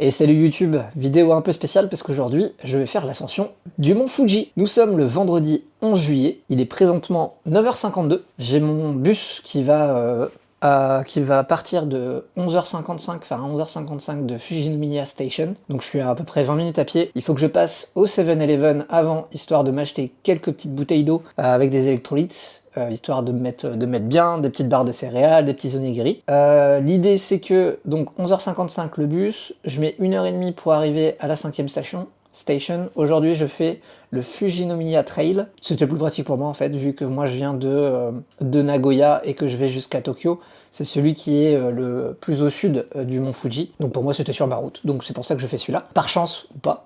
Et salut YouTube, vidéo un peu spéciale parce qu'aujourd'hui je vais faire l'ascension du mont Fuji. Nous sommes le vendredi 11 juillet, il est présentement 9h52. J'ai mon bus qui va partir de 11h55, enfin 11h55 de Fujinomiya Station. Donc je suis à peu près 20 minutes à pied. Il faut que je passe au 7-Eleven avant, histoire de m'acheter quelques petites bouteilles d'eau avec des électrolytes. Histoire de mettre bien des petites barres de céréales, des petits onigiri. L'idée c'est que, donc 11h55 le bus, je mets 1h30 pour arriver à la 5e station. Aujourd'hui je fais le Fujinomiya Trail. C'était plus pratique pour moi en fait, vu que moi je viens de Nagoya et que je vais jusqu'à Tokyo. C'est celui qui est le plus au sud du mont Fuji. Donc pour moi c'était sur ma route, donc c'est pour ça que je fais celui-là. Par chance ou pas.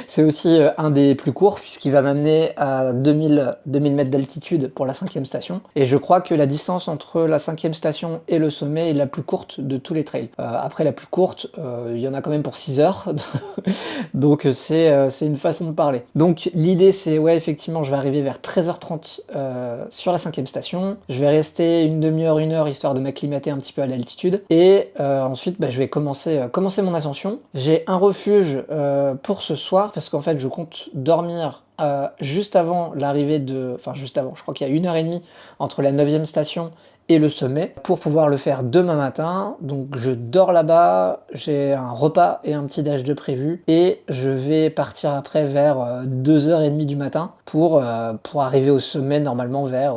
C'est aussi un des plus courts puisqu'il va m'amener à 2000 mètres d'altitude pour la 5e station. Et je crois que la distance entre la 5e station et le sommet est la plus courte de tous les trails. Après la plus courte, il y en a quand même pour 6 heures. Donc c'est une façon de parler. Donc l'idée c'est, ouais, effectivement, je vais arriver vers 13h30 sur la 5e station. Je vais rester une demi-heure, une heure, histoire de m'acclimater un petit peu à l'altitude. Et ensuite, je vais commencer mon ascension. J'ai un refuge pour ce soir, parce qu'en fait, je compte dormir juste avant l'arrivée de... Enfin, juste avant, je crois qu'il y a 1h30 entre la 9e station et le sommet, pour pouvoir le faire demain matin. Donc je dors là-bas, j'ai un repas et un petit déj de prévu, et je vais partir après vers 2h30 du matin pour arriver au sommet normalement vers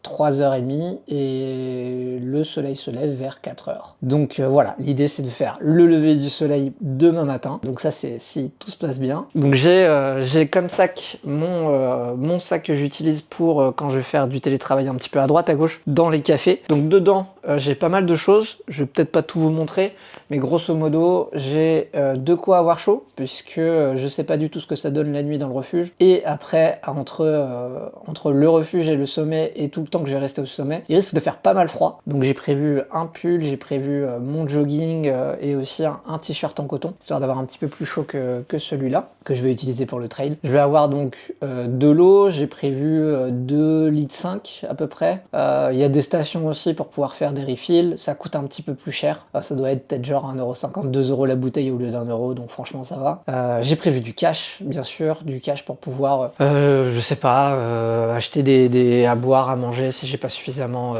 3h30, et le soleil se lève vers 4h. Donc voilà, l'idée c'est de faire le lever du soleil demain matin. Donc ça c'est si tout se passe bien. Donc j'ai comme sac mon sac que j'utilise pour quand je vais faire du télétravail un petit peu à droite à gauche dans les cafés. Donc dedans j'ai pas mal de choses, je vais peut-être pas tout vous montrer, mais grosso modo j'ai de quoi avoir chaud, puisque je sais pas du tout ce que ça donne la nuit dans le refuge, et après entre le refuge et le sommet et tout le temps que je vais rester au sommet, il risque de faire pas mal froid. Donc j'ai prévu un pull, j'ai prévu mon jogging et aussi un t-shirt en coton, histoire d'avoir un petit peu plus chaud que celui-là, que je vais utiliser pour le trail. Je vais avoir donc de l'eau, j'ai prévu 2,5 litres à peu près. Il y a des stations aussi pour pouvoir faire des refills, ça coûte un petit peu plus cher, ça doit être peut-être genre 1,50 €, 2 € la bouteille au lieu d'1 €, donc franchement ça va. J'ai prévu du cash, bien sûr, du cash pour pouvoir, je sais pas, acheter des à boire, à manger si j'ai pas suffisamment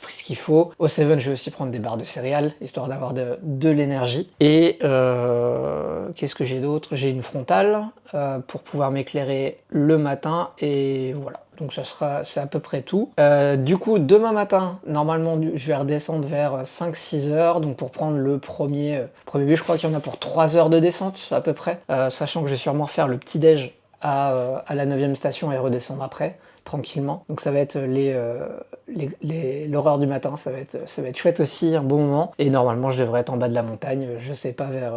pris ce qu'il faut. Au Seven, je vais aussi prendre des barres de céréales, histoire d'avoir de l'énergie. Et qu'est-ce que j'ai d'autre? J'ai une frontale pour pouvoir m'éclairer le matin, et voilà. Donc c'est à peu près tout. Du coup, demain matin, normalement, je vais redescendre vers 5-6 heures, donc pour prendre le premier bus. Je crois qu'il y en a pour 3 heures de descente, à peu près, sachant que je vais sûrement refaire le petit-déj à la 9e station et redescendre après, tranquillement. Donc ça va être l'horreur du matin, ça va être chouette aussi, un bon moment. Et normalement, je devrais être en bas de la montagne, je sais pas, vers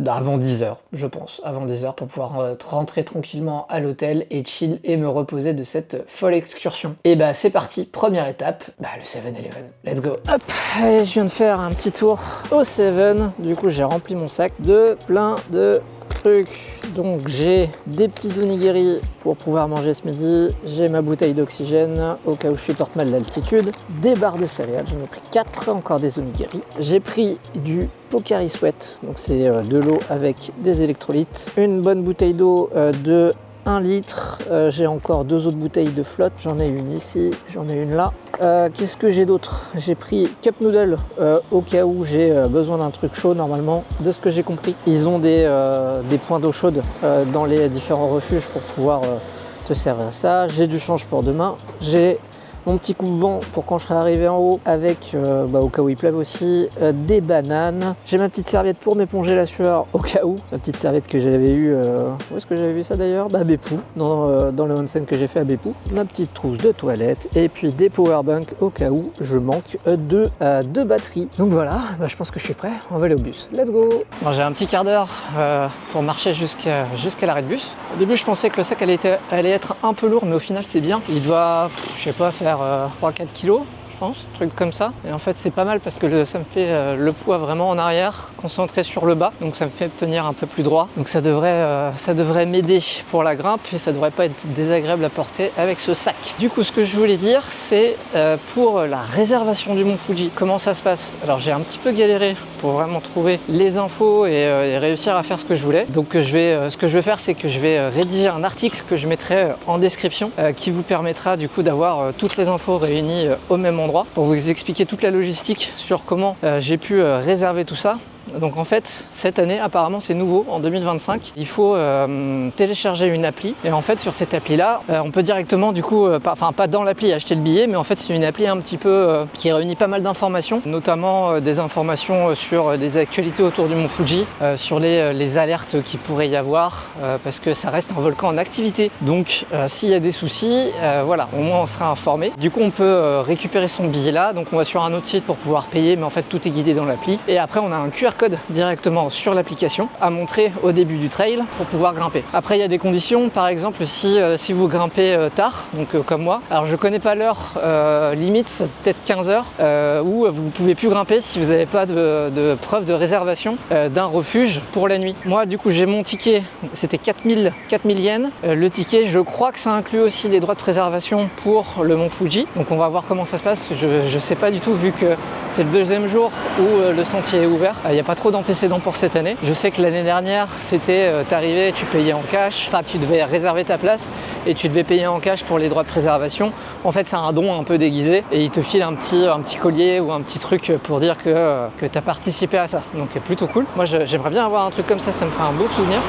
avant 10h, je pense, avant 10h, pour pouvoir rentrer tranquillement à l'hôtel et chill et me reposer de cette folle excursion. Et bah c'est parti, première étape, le 7-Eleven, let's go. Hop, allez, je viens de faire un petit tour au 7, du coup j'ai rempli mon sac de plein de trucs. Donc j'ai des petits onigiri pour pouvoir manger ce midi, j'ai ma bouteille d'oxygène au cas où je supporte mal l'altitude, des barres de céréales, j'en ai pris 4, encore des onigiri. J'ai pris du Pocari Sweat, donc c'est de l'eau avec des électrolytes, une bonne bouteille d'eau de 1 litre, j'ai encore 2 autres bouteilles de flotte, j'en ai une ici, j'en ai une là. Qu'est-ce que j'ai d'autre? J'ai pris Cup Noodle au cas où j'ai besoin d'un truc chaud. Normalement, de ce que j'ai compris, ils ont des points d'eau chaude dans les différents refuges pour pouvoir te servir ça. J'ai du change pour demain, j'ai mon petit coupe-vent pour quand je serai arrivé en haut, avec au cas où il pleuve aussi, des bananes. J'ai ma petite serviette pour m'éponger la sueur au cas où, ma petite serviette que j'avais eue, où est-ce que j'avais vu ça d'ailleurs? À Beppu, dans le onsen que j'ai fait à Beppu. Ma petite trousse de toilette, et puis des powerbanks au cas où je manque de batterie. Donc voilà, je pense que je suis prêt, on va aller au bus. Let's go. Bon, j'ai un petit quart d'heure pour marcher jusqu'à l'arrêt de bus. Au début je pensais que le sac allait être un peu lourd, mais au final c'est bien. Il doit, je sais pas, faire 3-4 kilos, je pense, un truc comme ça. Et en fait c'est pas mal parce que ça me fait le poids vraiment en arrière, concentré sur le bas, donc ça me fait tenir un peu plus droit. Donc ça devrait m'aider pour la grimpe et ça devrait pas être désagréable à porter avec ce sac. Du coup ce que je voulais dire c'est pour la réservation du Mont Fuji, comment ça se passe? Alors j'ai un petit peu galéré pour vraiment trouver les infos et réussir à faire ce que je voulais. Donc ce que je vais faire c'est que je vais rédiger un article que je mettrai en description qui vous permettra du coup d'avoir toutes les infos réunies au même endroit pour vous expliquer toute la logistique sur comment j'ai pu réserver tout ça. Donc en fait, cette année, apparemment c'est nouveau, en 2025, il faut télécharger une appli et en fait sur cette appli-là, on peut directement du coup, pas dans l'appli acheter le billet, mais en fait c'est une appli un petit peu qui réunit pas mal d'informations, notamment des informations sur les actualités autour du Mont Fuji, sur les alertes qu'il pourrait y avoir, parce que ça reste un volcan en activité. Donc s'il y a des soucis, voilà, au moins on sera informé. Du coup on peut récupérer son billet là, donc on va sur un autre site pour pouvoir payer, mais en fait tout est guidé dans l'appli. Et après on a un QR code directement sur l'application à montrer au début du trail pour pouvoir grimper. Après il y a des conditions, par exemple si vous grimpez tard, donc comme moi, alors je connais pas l'heure limite, c'est peut-être 15h, où vous pouvez plus grimper si vous n'avez pas de preuve de réservation d'un refuge pour la nuit. Moi du coup j'ai mon ticket, c'était 4000 yens. Le ticket, je crois que ça inclut aussi les droits de préservation pour le Mont Fuji, donc on va voir comment ça se passe. Je sais pas du tout vu que c'est le deuxième jour où le sentier est ouvert. Il n'y a pas trop d'antécédents pour cette année. Je sais que l'année dernière, c'était t'arrivais, tu payais en cash, enfin tu devais réserver ta place et tu devais payer en cash pour les droits de préservation. En fait, c'est un don un peu déguisé et il te file un petit collier ou un petit truc pour dire que tu as participé à ça. Donc plutôt cool. Moi, j'aimerais bien avoir un truc comme ça me ferait un beau souvenir.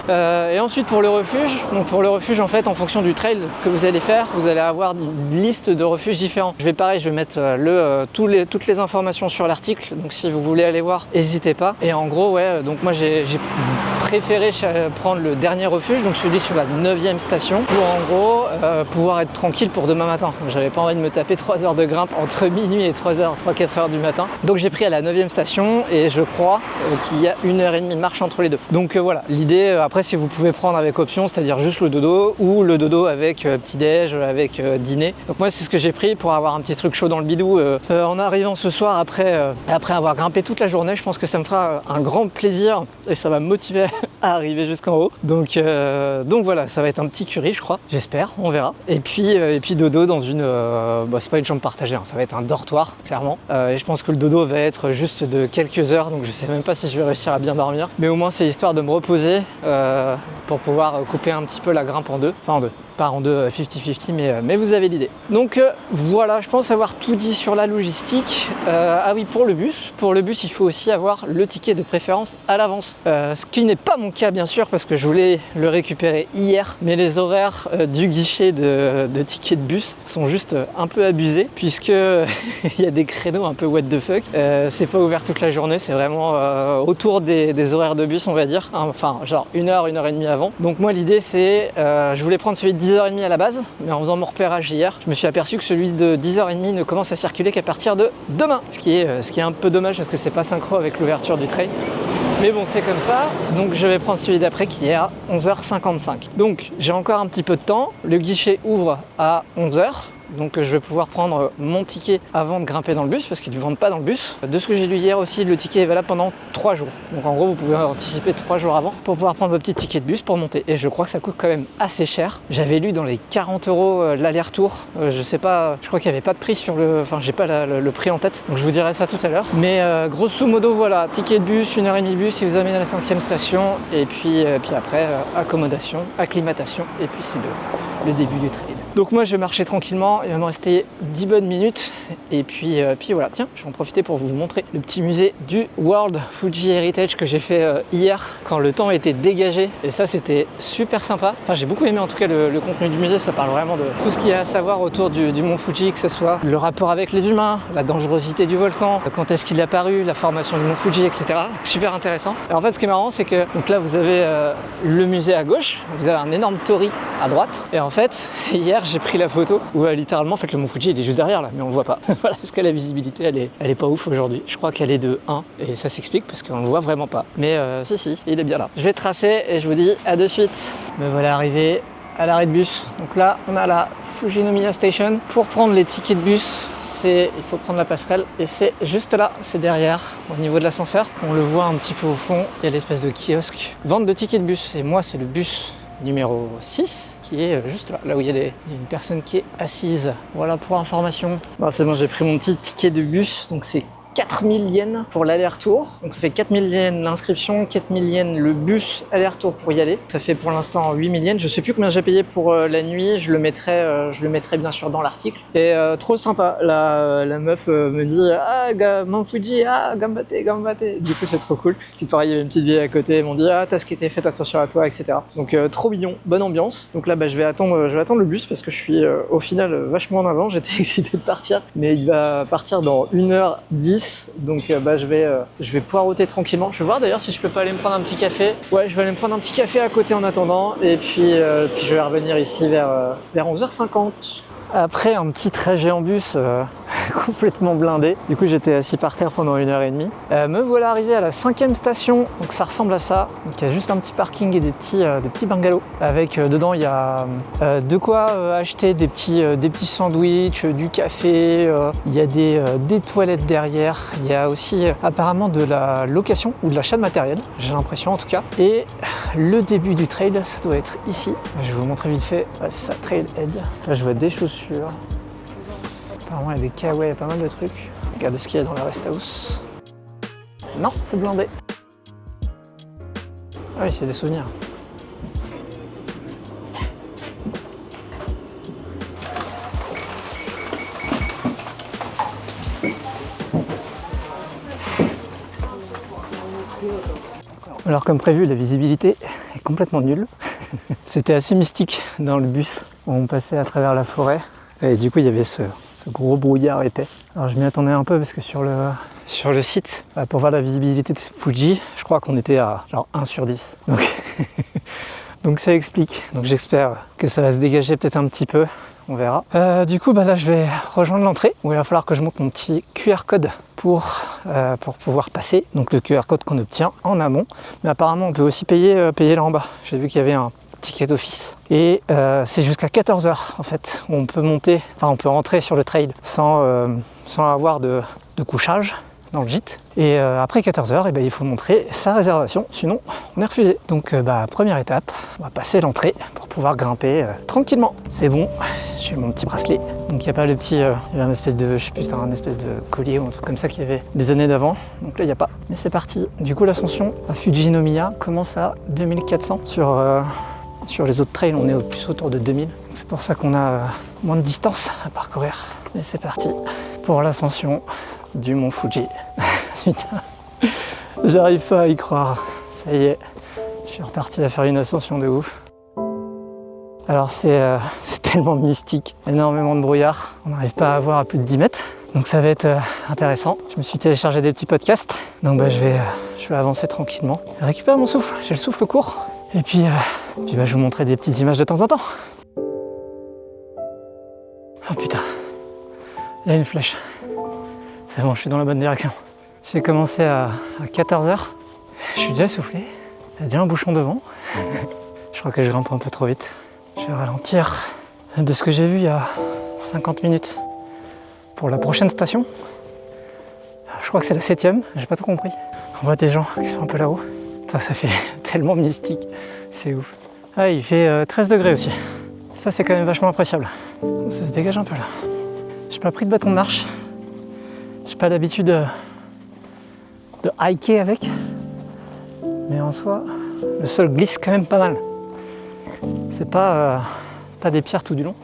Et ensuite pour le refuge, donc pour le refuge en fait, en fonction du trail que vous allez faire, vous allez avoir une liste de refuges différents. Je vais mettre toutes les informations sur l'article. Donc si vous voulez aller voir, n'hésitez pas. Et en gros, ouais, donc moi j'ai préféré prendre le dernier refuge, donc celui sur la 9e station, pour en gros pouvoir être tranquille pour demain matin. J'avais pas envie de me taper 3 heures de grimpe entre minuit et 3-4 heures du matin. Donc j'ai pris à la 9e station et je crois qu'il y a 1h30 de marche entre les deux. Donc voilà, l'idée, après si vous pouvez prendre avec option, c'est-à-dire juste le dodo ou le dodo avec petit-déj, avec dîner. Donc moi c'est ce que j'ai pris pour avoir un petit truc chaud dans le bidou en arrivant ce soir après avoir grimpé toute la journée. Je pense que ça me fera un grand plaisir et ça va me motiver à arriver jusqu'en haut. Donc voilà, ça va être un petit curry je crois, j'espère, on verra. Et puis dodo dans une, c'est pas une chambre partagée, hein, ça va être un dortoir clairement. Et je pense que le dodo va être juste de quelques heures, donc je sais même pas si je vais réussir à bien dormir. Mais au moins c'est histoire de me reposer pour pouvoir couper un petit peu la grimpe en deux, enfin en deux. Pas en deux 50-50, mais vous avez l'idée. Donc voilà, je pense avoir tout dit sur la logistique. Ah oui, pour le bus, il faut aussi avoir le ticket de préférence à l'avance. Ce qui n'est pas mon cas bien sûr, parce que je voulais le récupérer hier, mais les horaires du guichet de ticket de bus sont juste un peu abusés, puisque il y a des créneaux un peu what the fuck. C'est pas ouvert toute la journée, c'est vraiment autour des horaires de bus, on va dire. Enfin, genre 1h30 avant. Donc moi l'idée c'est, je voulais prendre celui de 10h30 à la base, mais en faisant mon repérage hier, je me suis aperçu que celui de 10h30 ne commence à circuler qu'à partir de demain, ce qui est un peu dommage parce que c'est pas synchro avec l'ouverture du trail. Mais bon, c'est comme ça, donc je vais prendre celui d'après qui est à 11h55. Donc j'ai encore un petit peu de temps, le guichet ouvre à 11h. Donc je vais pouvoir prendre mon ticket avant de grimper dans le bus parce qu'ils ne vendent pas dans le bus. De ce que j'ai lu hier aussi, le ticket est valable pendant 3 jours. Donc en gros, vous pouvez anticiper 3 jours avant pour pouvoir prendre vos petits tickets de bus pour monter. Et je crois que ça coûte quand même assez cher. J'avais lu dans les 40 € l'aller-retour. Je sais pas, je crois qu'il n'y avait pas de prix sur le... Enfin, j'ai pas le prix en tête. Donc je vous dirai ça tout à l'heure. Mais grosso modo, voilà, ticket de bus, 1h30 de bus, il vous amène à la 5e station. Et puis après, accommodation, acclimatation. Et puis c'est le début du trail. Donc moi je vais marcher tranquillement, il va me rester 10 bonnes minutes et puis voilà, tiens, je vais en profiter pour vous montrer le petit musée du World Fuji Heritage que j'ai fait hier quand le temps était dégagé et ça c'était super sympa. Enfin j'ai beaucoup aimé en tout cas le contenu du musée, ça parle vraiment de tout ce qu'il y a à savoir autour du Mont Fuji, que ce soit le rapport avec les humains, la dangerosité du volcan, quand est-ce qu'il est apparu, la formation du Mont Fuji, etc. Super intéressant. Et en fait ce qui est marrant c'est que donc là vous avez le musée à gauche, vous avez un énorme torii à droite et en fait hier j'ai pris la photo où littéralement en fait le Mont Fuji il est juste derrière là mais on le voit pas. Voilà, parce que la visibilité elle est pas ouf aujourd'hui. Je crois qu'elle est de 1 et ça s'explique parce qu'on le voit vraiment pas. Mais si il est bien là. Je vais tracer et je vous dis à de suite. Me voilà arrivé à l'arrêt de bus. Donc là, on a la Fujinomiya Station. Pour prendre les tickets de bus, il faut prendre la passerelle et c'est juste là, c'est derrière, au niveau de l'ascenseur. On le voit un petit peu au fond, il y a l'espèce de kiosque. Vente de tickets de bus, et moi c'est le bus numéro 6 qui est juste là, là où il y a une personne qui est assise. Voilà pour information. Bon, c'est bon, j'ai pris mon petit ticket de bus, donc c'est 4000 yens pour l'aller-retour. Donc ça fait 4000 yens l'inscription, 4000 yens le bus aller-retour pour y aller. Ça fait pour l'instant 8000 yens. Je sais plus combien j'ai payé pour la nuit. Je le mettrai bien sûr dans l'article. Et trop sympa. La meuf me dit Mount Fuji, gambate. Du coup c'est trop cool. Puis pareil, il y avait une petite vieille à côté. Ils m'ont dit t'as skaté, faites attention à toi, etc. Donc trop mignon, bonne ambiance. Donc là je vais attendre le bus parce que je suis au final vachement en avant. J'étais excité de partir, mais il va partir dans 1h10. Donc je vais poireauter tranquillement. Je vais voir d'ailleurs si je peux pas aller me prendre un petit café. Ouais, je vais aller me prendre un petit café à côté en attendant. Et puis je vais revenir ici vers 11h50. Après un petit trajet en bus complètement blindé. Du coup j'étais assis par terre pendant 1h30. Me voilà arrivé à la 5e station. Donc ça ressemble à ça. Donc il y a juste un petit parking et des petits bungalows. Avec dedans il y a de quoi acheter des petits sandwichs, du café. Il y a des toilettes derrière. Il y a aussi apparemment de la location ou de l'achat de matériel. J'ai l'impression en tout cas. Et le début du trail, ça doit être ici. Je vais vous montrer vite fait. C'est ça, Trailhead. Là je vois des chaussures. Apparemment il y a des kawaii, il y a pas mal de trucs. Regardez ce qu'il y a dans la rest house. Non, c'est blindé. Ah oui, c'est des souvenirs. Alors comme prévu, la visibilité est complètement nulle. C'était assez mystique dans le bus. On passait à travers la forêt et du coup il y avait ce gros brouillard épais. Alors je m'y attendais un peu parce que sur le site, pour voir la visibilité de Fuji, je crois qu'on était à genre 1/10. Donc ça explique. Donc j'espère que ça va se dégager peut-être un petit peu. On verra. Du coup là je vais rejoindre l'entrée où il va falloir que je monte mon petit QR code pour pouvoir passer. Donc le QR code qu'on obtient en amont. Mais apparemment on peut aussi payer là en bas. J'ai vu qu'il y avait un ticket d'office. Et c'est jusqu'à 14h en fait. On peut on peut rentrer sur le trail sans avoir de couchage dans le gîte. Et après 14h, il faut montrer sa réservation, sinon on est refusé. Donc première étape, on va passer l'entrée pour pouvoir grimper tranquillement. C'est bon, j'ai mon petit bracelet. Donc il n'y a pas le petit, il y avait un espèce de, je sais plus, un espèce de collier ou un truc comme ça qu'il y avait des années d'avant. Donc là il n'y a pas. Mais c'est parti. Du coup l'ascension à Fujinomiya commence à 2400 sur les autres trails, on est plus autour de 2000. C'est pour ça qu'on a moins de distance à parcourir. Et c'est parti pour l'ascension du mont Fuji. Putain, j'arrive pas à y croire. Ça y est, je suis reparti à faire une ascension de ouf. Alors c'est tellement mystique, énormément de brouillard. On n'arrive pas à voir à plus de 10 mètres. Donc ça va être intéressant. Je me suis téléchargé des petits podcasts. Donc je vais avancer tranquillement. Je récupère mon souffle, j'ai le souffle court. Et puis je vais vous montrer des petites images de temps en temps. Oh putain, il y a une flèche. C'est bon, je suis dans la bonne direction. J'ai commencé à 14h. Je suis déjà essoufflé. Il y a déjà un bouchon devant. Je crois que je grimpe un peu trop vite. Je vais ralentir. De ce que j'ai vu, il y a 50 minutes pour la prochaine station. Je crois que c'est la 7e, j'ai pas tout compris. On voit des gens qui sont un peu là-haut. Ça fait tellement mystique, c'est ouf. Ah, il fait 13 degrés aussi. Ça, c'est quand même vachement appréciable. Ça se dégage un peu là. J'ai pas pris de bâton de marche. J'ai pas l'habitude de hiker avec. Mais en soi, le sol glisse quand même pas mal. C'est pas des pierres tout du long.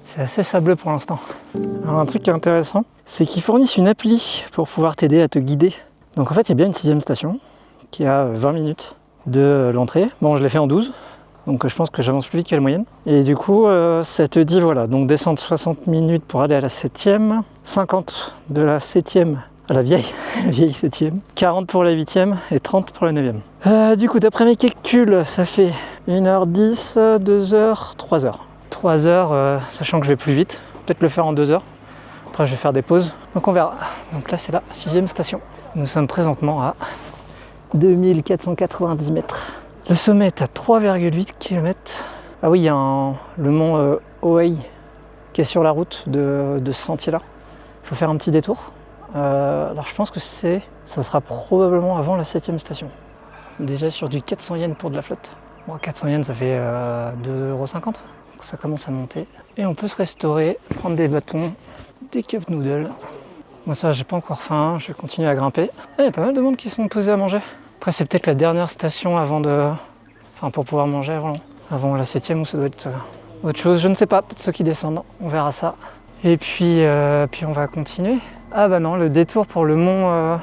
C'est assez sableux pour l'instant. Alors un truc qui est intéressant, c'est qu'ils fournissent une appli pour pouvoir t'aider à te guider. Donc en fait, il y a bien une 6e station qui a 20 minutes de l'entrée. Bon, je l'ai fait en 12, donc je pense que j'avance plus vite que la moyenne. Et du coup, ça te dit, voilà, donc descendre 60 minutes pour aller à la 7e, 50 de la 7e à la vieille 7e, 40 pour la 8e et 30 pour la 9e. Du coup, d'après mes calculs, ça fait 1h10, 2h, 3h. 3h, sachant que je vais plus vite, peut-être le faire en 2h. Après, je vais faire des pauses, donc on verra. Donc là, c'est la 6e station. Nous sommes présentement à 2490 mètres. Le sommet est à 3,8 km. Ah oui, il y a le mont Oei qui est sur la route de ce sentier-là. Il faut faire un petit détour. Alors je pense que ça sera probablement avant la 7e station. Déjà sur du 400 yens pour de la flotte. Bon, 400 yens ça fait 2,50 €. Donc ça commence à monter. Et on peut se restaurer, prendre des bâtons, des cup noodles. Moi ça j'ai pas encore faim, je vais continuer à grimper. Il y a pas mal de monde qui sont posés à manger. Après c'est peut-être la dernière station avant pour pouvoir manger avant la 7e, ou ça doit être autre chose, je ne sais pas, peut-être ceux qui descendent, on verra ça. Et puis on va continuer. Ah bah non, le détour pour le mont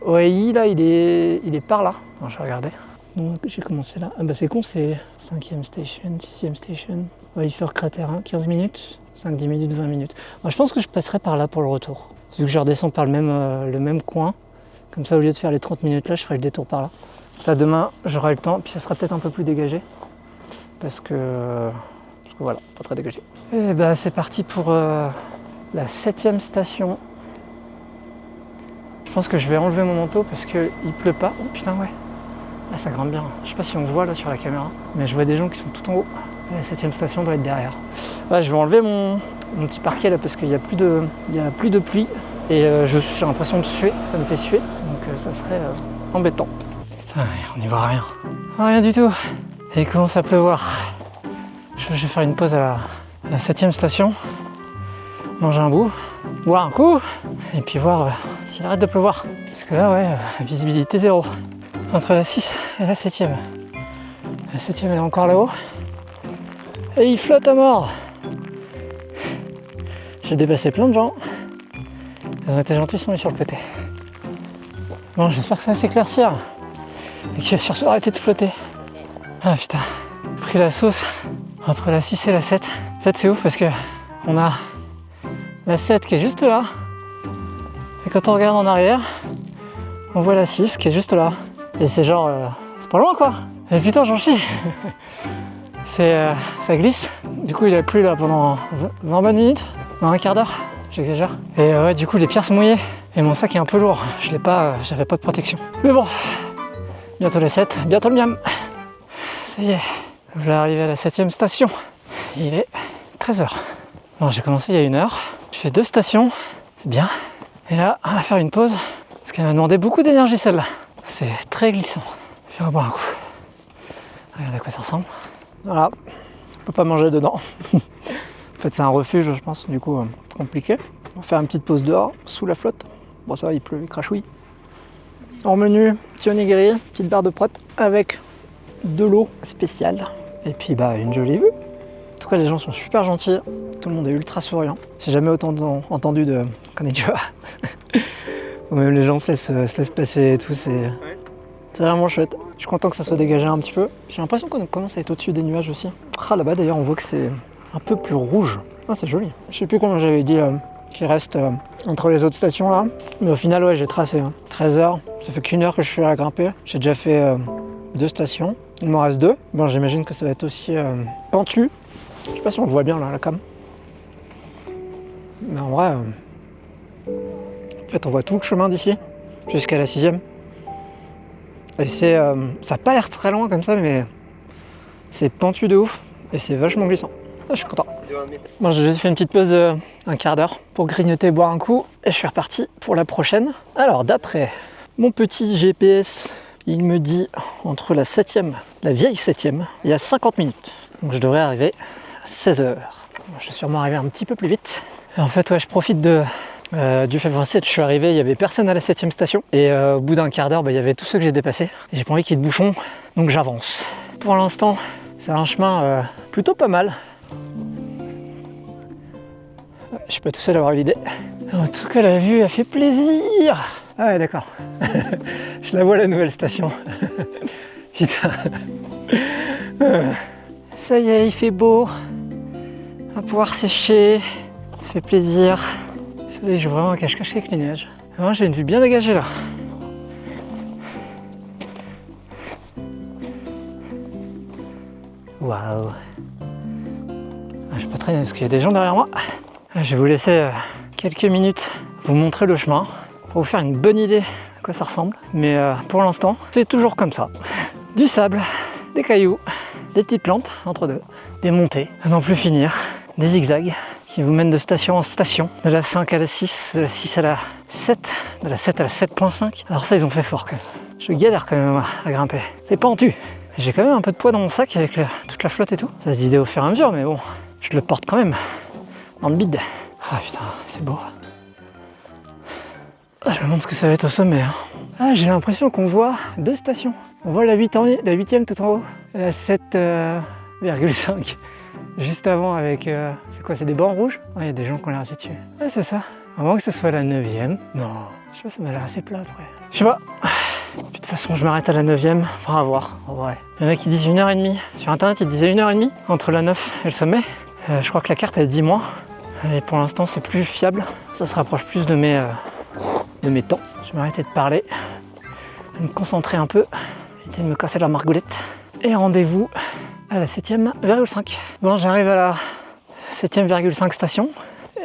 Oei, là, il est par là. Alors, je vais regarder. Donc j'ai commencé là. Ah bah c'est con, c'est 5e station, 6e station. Weifer cratère, 15 minutes, 5-10 minutes, 20 minutes. Alors, je pense que je passerai par là pour le retour. Vu que je redescends par le même coin. Comme ça, au lieu de faire les 30 minutes là, je ferai le détour par là. Ça, demain, j'aurai le temps, puis ça sera peut-être un peu plus dégagé. Parce que voilà, pas très dégagé. Et bah c'est parti pour la 7e station. Je pense que je vais enlever mon manteau parce qu'il pleut pas. Oh putain ouais, là ça grimpe bien. Je sais pas si on voit là sur la caméra, mais je vois des gens qui sont tout en haut. La 7e station doit être derrière. Ouais, je vais enlever mon petit parquet là parce qu'il n'y a plus de pluie et j'ai l'impression de suer, ça me fait suer, donc ça serait embêtant. Putain, on n'y voit rien. Rien du tout. Et il commence à pleuvoir. Je vais faire une pause à la 7e station, manger un bout, boire un coup, et puis voir s'il arrête de pleuvoir. Parce que là, ouais, visibilité zéro. Entre la 6 et la 7e. La 7e, elle est encore là-haut. Et il flotte à mort. J'ai dépassé plein de gens. Ils ont été gentils, ils sont mis sur le côté. Bon, j'espère que ça va s'éclaircir. Et qu'il va surtout arrêter de flotter. Ah putain, j'ai pris la sauce entre la 6 et la 7. En fait, c'est ouf parce que on a la 7 qui est juste là. Et quand on regarde en arrière, on voit la 6 qui est juste là. Et c'est genre, c'est pas loin quoi. Et putain, j'en chie. Ça glisse. Du coup, il a plu là pendant 20 bonnes minutes, dans un quart d'heure, j'exagère. Et ouais, du coup, les pierres sont mouillées. Et mon sac est un peu lourd. J'avais pas de protection. Mais bon, bientôt la 7, bientôt le miam. Ça y est, je vais arriver à la 7e station. Il est 13h. Bon, j'ai commencé il y a 1 heure. Je fais 2 stations, c'est bien. Et là, on va faire une pause, parce qu'elle m'a demandé beaucoup d'énergie celle-là. C'est très glissant. Je vais boire un coup. Regardez à quoi ça ressemble. Voilà, je peux pas manger dedans. En fait, c'est un refuge, je pense, du coup, compliqué. On va faire une petite pause dehors, sous la flotte. Bon, ça va, il pleut, il crachouille. En menu, petit onigiri, petite barre de prot, avec de l'eau spéciale. Et puis, bah, une jolie vue. En tout cas, les gens sont super gentils. Tout le monde est ultra souriant. J'ai jamais autant entendu de konnichiwa. Même les gens se laissent passer et tout. C'est vraiment chouette. Je suis content que ça soit dégagé un petit peu. J'ai l'impression qu'on commence à être au-dessus des nuages aussi. Ah, là-bas, d'ailleurs, on voit que c'est un peu plus rouge. Ah, c'est joli. Je sais plus combien j'avais dit qu'il reste entre les autres stations là. Mais au final, ouais, j'ai tracé 13 heures. Ça fait qu'1 heure que je suis à la grimper. J'ai déjà fait 2 stations. Il m'en reste 2. Bon, j'imagine que ça va être aussi pentu. Je sais pas si on le voit bien là, la cam. Mais en vrai, en fait, on voit tout le chemin d'ici jusqu'à la 6e. Et ça a pas l'air très loin comme ça, mais c'est pentu de ouf et c'est vachement glissant. Ah, je suis content. Bon, j'ai juste fait une petite pause d'un quart d'heure pour grignoter, boire un coup et je suis reparti pour la prochaine. Alors, d'après mon petit GPS, il me dit entre la 7e, la vieille 7e, il y a 50 minutes. Donc je devrais arriver à 16h. Je vais sûrement arriver un petit peu plus vite. Et en fait, ouais, je profite du fait que je suis arrivé, il n'y avait personne à la 7e station. Et au bout d'un quart d'heure, il y avait tous ceux que j'ai dépassés. Et j'ai pas envie qu'il y ait de bouchons, donc j'avance. Pour l'instant, c'est un chemin plutôt pas mal. Je suis pas tout seul à avoir eu l'idée. En tout cas, la vue a fait plaisir. Ah ouais, d'accord. Je la vois, la nouvelle station. Putain. Ça y est, il fait beau. On va pouvoir sécher. Ça fait plaisir. Le soleil joue vraiment à cache-cache avec les nuages. Alors, j'ai une vue bien dégagée là. Waouh. Je vais pas traîner parce qu'il y a des gens derrière moi. Je vais vous laisser quelques minutes vous montrer le chemin pour vous faire une bonne idée à quoi ça ressemble. Mais pour l'instant, c'est toujours comme ça. Du sable, des cailloux, des petites plantes entre deux, des montées à n'en plus finir, des zigzags qui vous mènent de station en station, de la 5 à la 6, de la 6 à la 7, de la 7 à la 7.5. Alors ça, ils ont fait fort quand même. Je galère quand même à grimper. C'est pentu. J'ai quand même un peu de poids dans mon sac avec toute la flotte et tout. Ça se vidait au fur et à mesure, mais bon, je le porte quand même dans le bide. Ah putain, c'est beau. Ah, je me demande ce que ça va être au sommet. Hein. Ah, j'ai l'impression qu'on voit 2 stations. On voit la 8e tout en haut, la 7,5. Juste avant avec... c'est quoi, c'est des bancs rouges? Il y a des gens qui ont l'air assis dessus. Ouais, c'est ça. Avant que ce soit la 9e. Non, je sais pas, ça m'a l'air assez plat après. Je sais pas. De toute façon, je m'arrête à la 9e. Enfin, à voir, en vrai. Il y en a qui disent 1h30. Sur internet, ils disaient 1h30 entre la 9 et le sommet. Je crois que la carte, elle dit moins. Et pour l'instant, c'est plus fiable. Ça se rapproche plus de mes temps. Je vais m'arrêter de parler. Je vais me concentrer un peu. Éviter de me casser la margoulette. Et rendez-vous à la 7e,5. Bon, j'arrive à la 7e,5 station.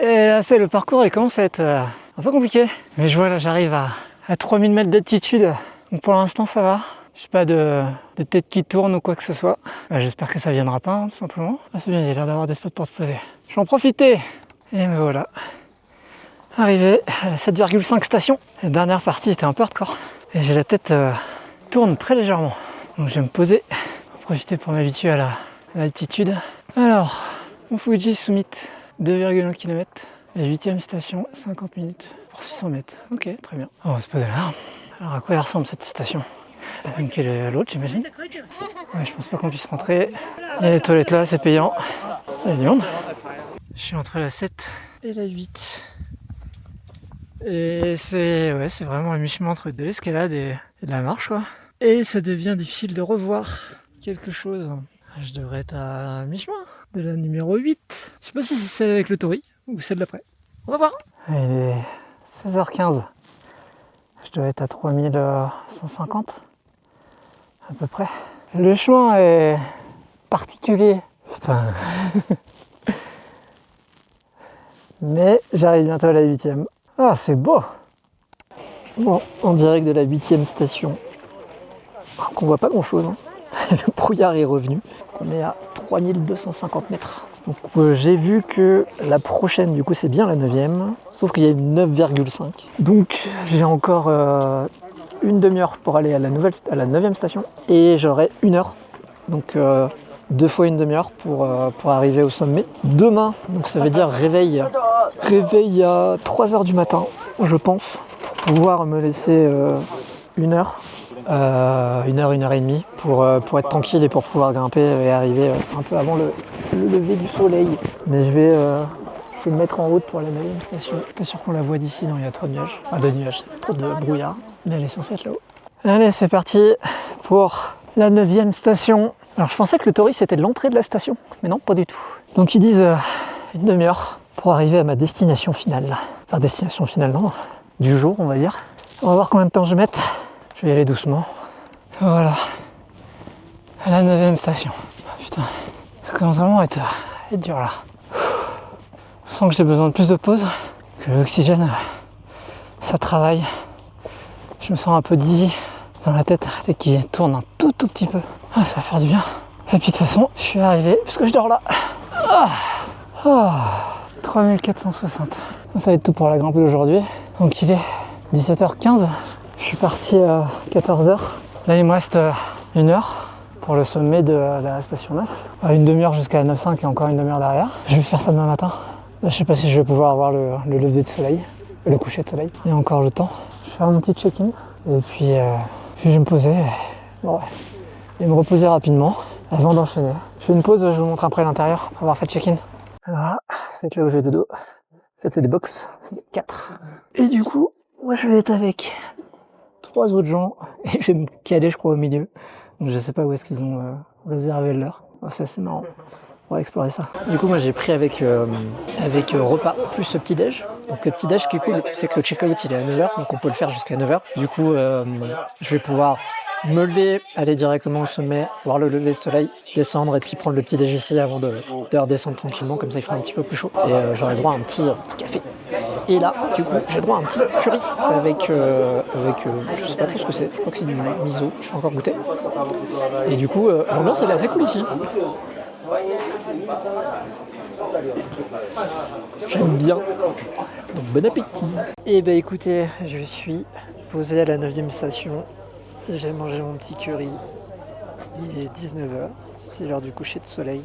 Et là, le parcours, il commence à être un peu compliqué. Mais je vois, là, j'arrive à 3000 mètres d'altitude. Donc pour l'instant, ça va. Je n'ai pas de tête qui tourne ou quoi que ce soit. J'espère que ça viendra pas, hein, tout simplement. Ah, c'est bien, il y a l'air d'avoir des spots pour se poser. Je vais en profiter. Et me voilà. Arrivé à la 7,5 station. La dernière partie était un peu hardcore. Et j'ai la tête tourne très légèrement. Donc je vais me poser. Profiter pour m'habituer à l'altitude. Alors, Mont Fuji Summit, 2,1 km. Et 8e station, 50 minutes pour 600 mètres. Ok, très bien. On va se poser là. Alors à quoi elle ressemble cette station? La même que l'autre, j'imagine. Ouais, je pense pas qu'on puisse rentrer. Il y a les toilettes là, c'est payant. Il y a du monde. Je suis entre la 7 et la 8. Et c'est vraiment un mi-chemin entre de l'escalade et de la marche, quoi. Et ça devient difficile de revoir quelque chose. Je devrais être à mi-chemin de la numéro 8. Je sais pas si c'est celle avec le Tori ou celle d'après. On va voir. Il est 16h15. Je dois être à 3150 à peu près. Le chemin est particulier. Putain. Mais j'arrive bientôt à la 8e. Ah, c'est beau. Bon, en direct de la 8e station. On voit pas grand chose. Hein. Le brouillard est revenu. On est à 3250 mètres. Donc j'ai vu que la prochaine, du coup, c'est bien la 9e. Sauf qu'il y a une 9,5. Donc j'ai encore une demi-heure pour aller à la 9e station. Et j'aurai 1 heure. Donc 2 fois une demi-heure pour arriver au sommet. Demain, donc ça veut dire réveil à 3h du matin, je pense. Pour pouvoir me laisser 1 heure. 1 heure, 1 heure et demie pour être tranquille et pour pouvoir grimper et arriver un peu avant le lever du soleil. Mais je vais me mettre en route pour la 9e station. Pas sûr qu'on la voit d'ici, non, il y a trop de nuages. Ah, de nuages, trop de brouillard. Mais elle est censée être là-haut. Allez, c'est parti pour la 9e station. Alors je pensais que le Tori c'était de l'entrée de la station, mais non, pas du tout. Donc ils disent une demi-heure pour arriver à ma destination finale. Enfin, destination finale, non, du jour, on va dire. On va voir combien de temps je vais mettre. Je vais y aller doucement. Voilà. À la 9e station. Oh, putain. Ça commence vraiment à être dur là. Je sens que j'ai besoin de plus de pause. Que l'oxygène, ça travaille. Je me sens un peu dizzy dans la tête qui tourne un tout petit peu. Ah, ça va faire du bien. Et puis de toute façon, je suis arrivé parce que je dors là. 3460. Ça va être tout pour la grimpe d'aujourd'hui. Donc il est 17h15. Je suis parti à 14h. Là, il me reste 1 heure pour le sommet de la station 9. Une demi-heure jusqu'à la 9,5 et encore une demi-heure derrière. Je vais faire ça demain matin. Là, je sais pas si je vais pouvoir avoir le lever de soleil, le coucher de soleil. Il y a encore le temps. Je vais faire mon petit check-in et puis je vais me poser. Et me reposer rapidement avant d'enchaîner. Je fais une pause, je vous montre après l'intérieur pour avoir fait le check-in. Voilà, c'est là où j'ai dodo. C'était des box, 4. Et du coup, moi je vais être avec 3 autres gens et je vais me caler, je crois, au milieu. Donc je sais pas où est-ce qu'ils ont réservé l'heure. C'est assez marrant. On va explorer ça. Du coup, moi j'ai pris avec repas plus ce petit déj. Donc le petit déj qui est cool, c'est que le check-out il est à 9h, donc on peut le faire jusqu'à 9h. Du coup, je vais pouvoir me lever, aller directement au sommet, voir le lever du soleil, descendre et puis prendre le petit déj ici avant de redescendre tranquillement, comme ça il fera un petit peu plus chaud. Et j'aurai le droit à un petit café. Et là, du coup, j'ai droit à un petit curry avec je sais pas trop ce que c'est, je crois que c'est du miso, je vais encore goûter. Et du coup, l'ambiance elle est assez cool ici. J'aime bien. Donc bon appétit. Et bah écoutez, je suis posé à la 9e station. J'ai mangé mon petit curry. Il est 19h, c'est l'heure du coucher de soleil.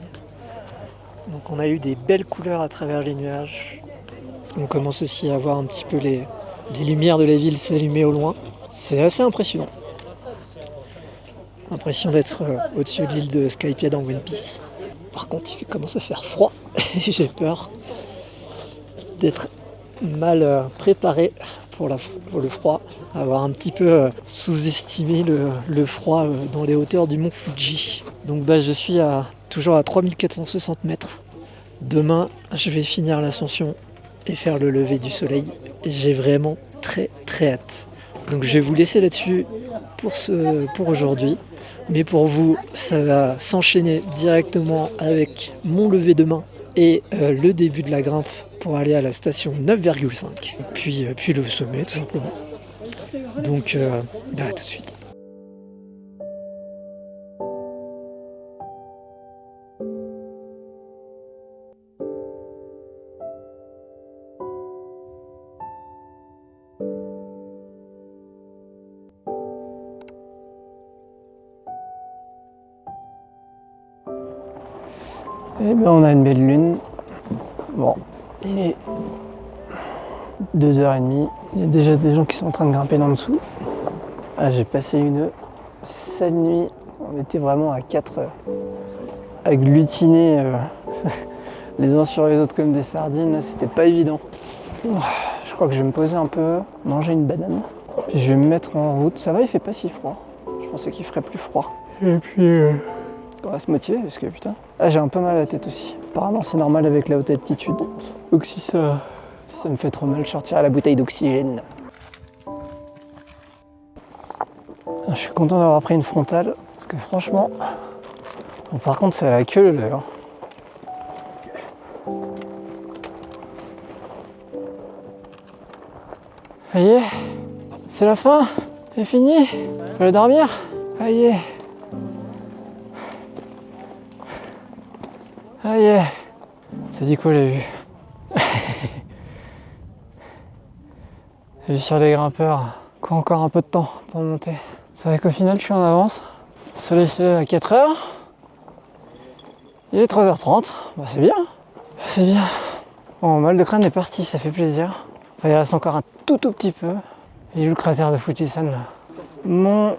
Donc on a eu des belles couleurs à travers les nuages. On commence aussi à voir un petit peu les lumières de la ville s'allumer au loin. C'est assez impressionnant. Impression d'être au-dessus de l'île de Skypiea dans One Piece. Par contre, il commence à faire froid et j'ai peur d'être mal préparé pour le froid, avoir un petit peu sous-estimé le froid dans les hauteurs du mont Fuji. Donc bah, je suis toujours à 3460 mètres. Demain, je vais finir l'ascension et faire le lever du soleil. J'ai vraiment très très hâte. Donc je vais vous laisser là-dessus pour aujourd'hui. Mais pour vous, ça va s'enchaîner directement avec mon lever demain et le début de la grimpe pour aller à la station 9,5. Puis le sommet tout simplement. Donc à tout de suite. Et ben on a une belle lune. Bon, il est 2h30. Il y a déjà des gens qui sont en train de grimper dans le dessous. Ah, j'ai passé une sale nuit. On était vraiment à 4 à glutiner les uns sur les autres comme des sardines. C'était pas évident. Je crois que je vais me poser un peu, manger une banane. Puis je vais me mettre en route. Ça va, il fait pas si froid. Je pensais qu'il ferait plus froid. Et puis on va se motiver parce que putain. Ah, j'ai un peu mal à la tête aussi. Apparemment c'est normal avec la haute altitude. Donc si ça me fait trop mal, je sortirai la bouteille d'oxygène. Je suis content d'avoir pris une frontale parce que franchement, bon, par contre c'est à la queue là. Ça y est, c'est la fin, c'est fini, faut aller dormir. Ça y est. Ça y est. Ça dit quoi la vue? La vue sur les grimpeurs. Quoi, encore un peu de temps pour monter. C'est vrai qu'au final je suis en avance. Le soleil se lève à 4h. Il est 3h30. Bah c'est bien. C'est bien. Bon, mal de crâne est parti, ça fait plaisir. Enfin, il reste encore un tout petit peu. Il est où le cratère de Fujisan là? Mont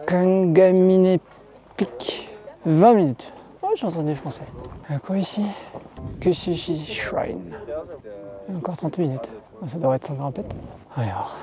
Kangamine Peak. 20 minutes. Oh, j'ai entendu français. Quoi ici? Kusushi Shrine. Encore 30 minutes. Ça devrait être sans grimpette. Alors.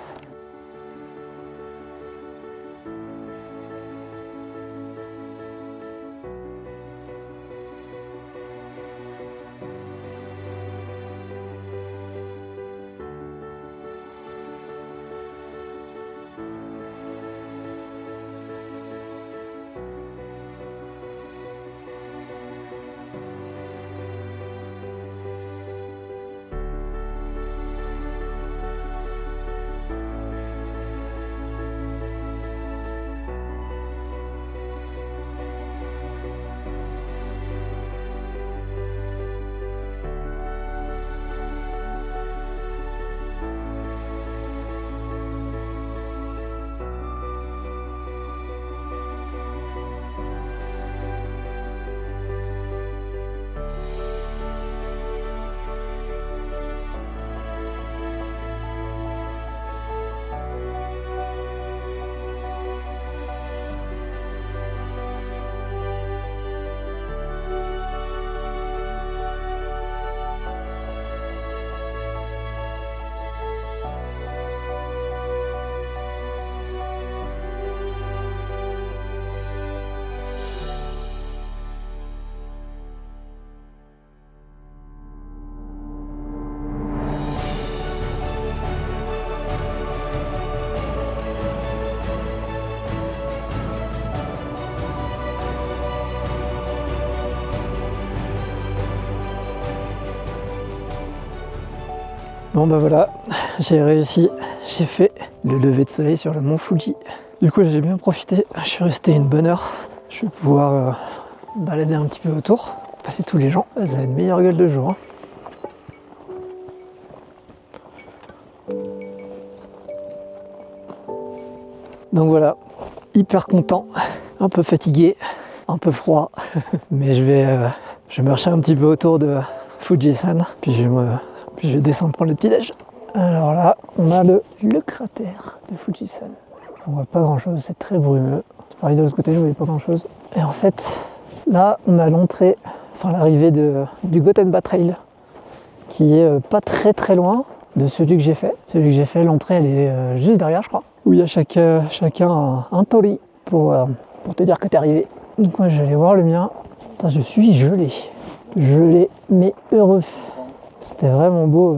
Bon bah voilà, j'ai réussi, j'ai fait le lever de soleil sur le mont Fuji. Du coup j'ai bien profité, je suis resté une bonne heure. Je vais pouvoir balader un petit peu autour, passer tous les gens. Ça a une meilleure gueule de jour. Hein. Donc voilà, hyper content, un peu fatigué, un peu froid, mais je vais marcher un petit peu autour de Fujisan, puis je vais descendre prendre le petit-déj. Alors là, on a le cratère de Fujisan. On voit pas grand-chose, c'est très brumeux. C'est pareil de l'autre côté, je voyais pas grand-chose. Et en fait, là, on a l'entrée, enfin l'arrivée du Gotenba Trail, qui est pas très très loin de celui que j'ai fait. Celui que j'ai fait, l'entrée, elle est juste derrière, je crois. Où il y a chacun un tori pour te dire que t'es arrivé. Donc moi, j'allais voir le mien. Putain, je suis gelé. Gelé, mais heureux. C'était vraiment beau.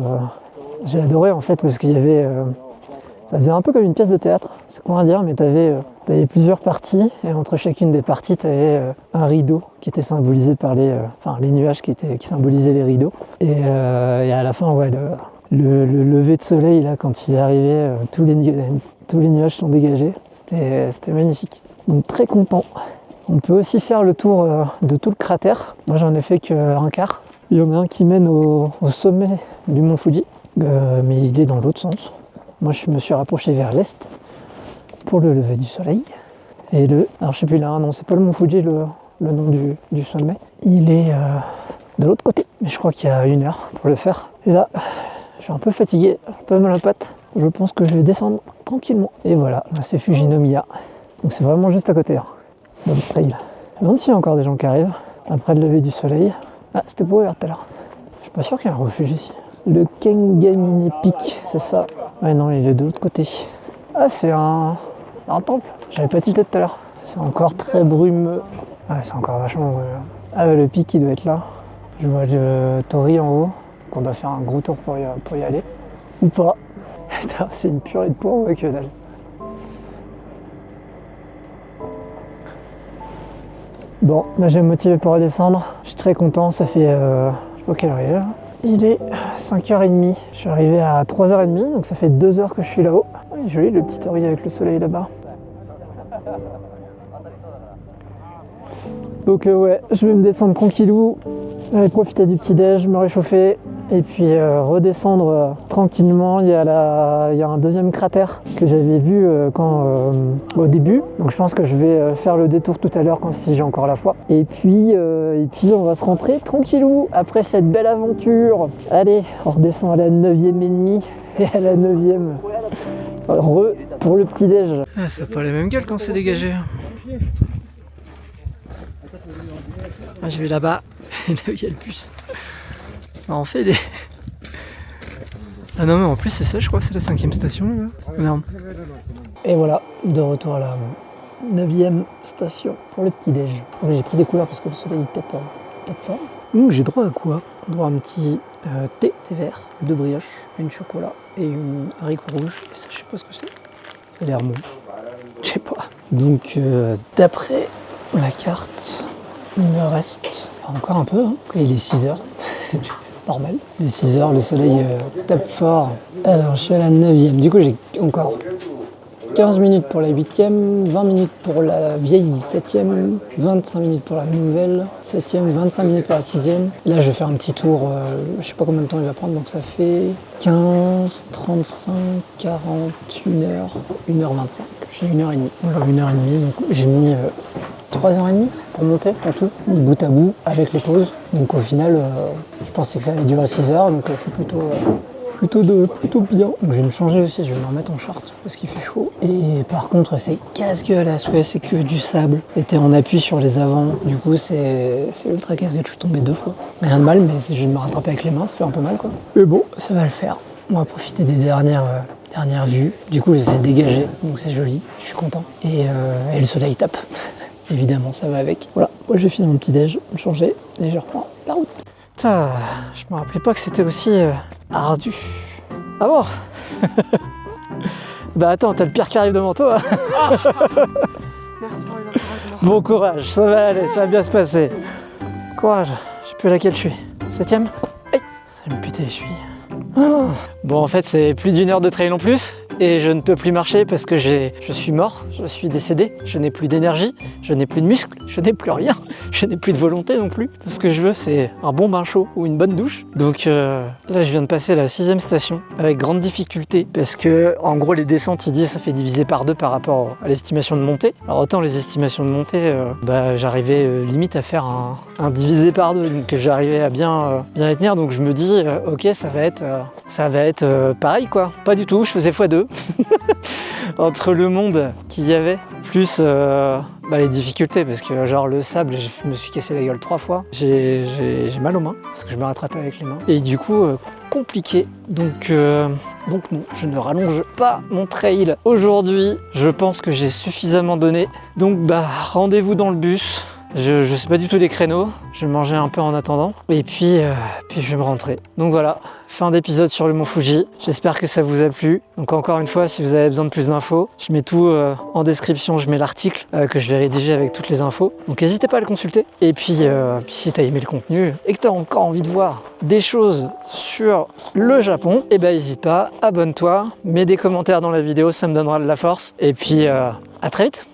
J'ai adoré en fait parce qu'il y avait... ça faisait un peu comme une pièce de théâtre. C'est quoi à dire, mais t'avais plusieurs parties. Et entre chacune des parties, t'avais un rideau qui était symbolisé par les nuages qui symbolisaient les rideaux. Et à la fin, ouais, le lever de soleil, là, quand il est arrivé, tous les nuages sont dégagés. C'était magnifique. Donc très content. On peut aussi faire le tour de tout le cratère. Moi, j'en ai fait qu'un quart. Il y en a un qui mène au sommet du mont Fuji, mais il est dans l'autre sens. Moi, je me suis rapproché vers l'est pour le lever du soleil. Et alors je sais plus là, non, c'est pas le mont Fuji le nom du sommet. Il est de l'autre côté. Mais je crois qu'il y a 1 heure pour le faire. Et là, je suis un peu fatigué, un peu mal à la patte. Je pense que je vais descendre tranquillement. Et voilà, là c'est Fujinomiya. Donc c'est vraiment juste à côté. Hein, dans le trail. Je me demande s'il y a encore des gens qui arrivent après le lever du soleil. Ah, c'était pas ouvert tout à l'heure. Je suis pas sûr qu'il y ait un refuge ici. Le Kengamine Peak, c'est ça. Ouais, non, il est de l'autre côté. Ah, c'est un temple. J'avais pas tilté tout à l'heure. C'est encore très brumeux. Ah, c'est encore vachement... Ah, le pic, il doit être là. Je vois le tori en haut. Donc on doit faire un gros tour pour y aller. Ou pas. Putain, c'est une purée de poids, ouais, que dalle. Bon, là j'ai motivé pour redescendre. Je suis très content, ça fait... je sais pas quelle heure il est là. Il est 5h30. Je suis arrivé à 3h30, donc ça fait 2 heures que je suis là-haut. Oh, il est joli le petit tori avec le soleil là-bas. Donc ouais, je vais me descendre tranquillou, aller profiter du petit-déj, me réchauffer et puis redescendre tranquillement. Il y a un deuxième cratère que j'avais vu au début. Donc je pense que je vais faire le détour tout à l'heure si j'ai encore la foi. Et puis on va se rentrer tranquillou après cette belle aventure. Allez, on redescend à la 9e et demie et à la 9e pour le petit-déj. Ah, c'est pas la même gueule quand c'est dégagé. Ah, je vais là-bas, là où il y a le bus. Alors, on fait des... Ah non mais en plus c'est ça, je crois que c'est la 5e station là. Merde. Et voilà, de retour à la 9e station pour le petit-déj. J'ai pris des couleurs parce que le soleil tape fort. Donc j'ai droit à quoi? Droit à un petit thé vert, 2 brioches, une chocolat et une haricot rouge. Et ça, je sais pas ce que c'est. Ça a l'air bon. Je sais pas. Donc d'après la carte, il me reste encore un peu, hein. Il est 6h, normal. Il est 6h, le soleil tape fort. Alors je suis à la 9e, du coup j'ai encore 15 minutes pour la 8e, 20 minutes pour la vieille 7e, 25 minutes pour la nouvelle 7e, 25 minutes pour la 6e. Là je vais faire un petit tour, je sais pas combien de temps il va prendre, donc ça fait 15, 35, 40, 1h, 1h25. J'ai 1h30. Alors 1h30, donc j'ai mis 3h30 pour monter en tout, bout à bout, avec les pauses. Donc au final, je pensais que ça allait durer 6 heures, donc je suis plutôt bien. Donc je vais me changer aussi, je vais me remettre en short parce qu'il fait chaud. Et par contre, c'est casse-gueule à souhait, c'est que du sable. J'étais en appui sur les avants, du coup c'est ultra casse-gueule, je suis tombé 2 fois. Rien de mal, mais c'est juste me rattraper avec les mains, ça fait un peu mal quoi. Mais bon, ça va le faire. On va profiter des dernières vues. Du coup, c'est dégagé, donc c'est joli, je suis content. Et le soleil tape. Évidemment, ça va avec. Voilà, moi j'ai fini mon petit-déj, me changer, et je reprends la route. Putain, je me rappelais pas que c'était aussi ardu. Ah bon? Bah attends, t'as le pire qui arrive devant toi. Merci pour les encouragements. Bon courage, ça va aller, ça va bien se passer. Courage, je sais plus à laquelle je suis. 7e? Aïe, ça va me péter les chevilles. Bon, en fait, c'est plus d'1 heure de trail en plus et je ne peux plus marcher parce que je suis mort, je suis décédé, je n'ai plus d'énergie, je n'ai plus de muscles, je n'ai plus rien, je n'ai plus de volonté non plus. Tout ce que je veux, c'est un bon bain chaud ou une bonne douche. Donc là, je viens de passer la 6e station avec grande difficulté parce que, en gros, les descentes, ils disent, ça fait diviser par 2 par rapport à l'estimation de montée. Alors autant les estimations de montée, j'arrivais limite à faire un divisé par 2, donc j'arrivais à bien les tenir. Donc je me dis, ok, ça va être pareil quoi. Pas du tout, je faisais x2 entre le monde qu'il y avait plus les difficultés, parce que genre le sable, je me suis cassé la gueule 3 fois. J'ai mal aux mains parce que je me rattrapais avec les mains et du coup compliqué. Donc non, je ne rallonge pas mon trail aujourd'hui. Je pense que j'ai suffisamment donné. Donc rendez-vous dans le bus. Je sais pas du tout les créneaux, je vais manger un peu en attendant et puis je vais me rentrer. Donc voilà, fin d'épisode sur le mont Fuji, j'espère que ça vous a plu. Donc encore une fois, si vous avez besoin de plus d'infos, je mets tout en description, je mets l'article que je vais rédiger avec toutes les infos. Donc n'hésitez pas à le consulter. Et puis si tu as aimé le contenu et que tu as encore envie de voir des choses sur le Japon, n'hésite pas, abonne-toi, mets des commentaires dans la vidéo, ça me donnera de la force. Et puis à très vite.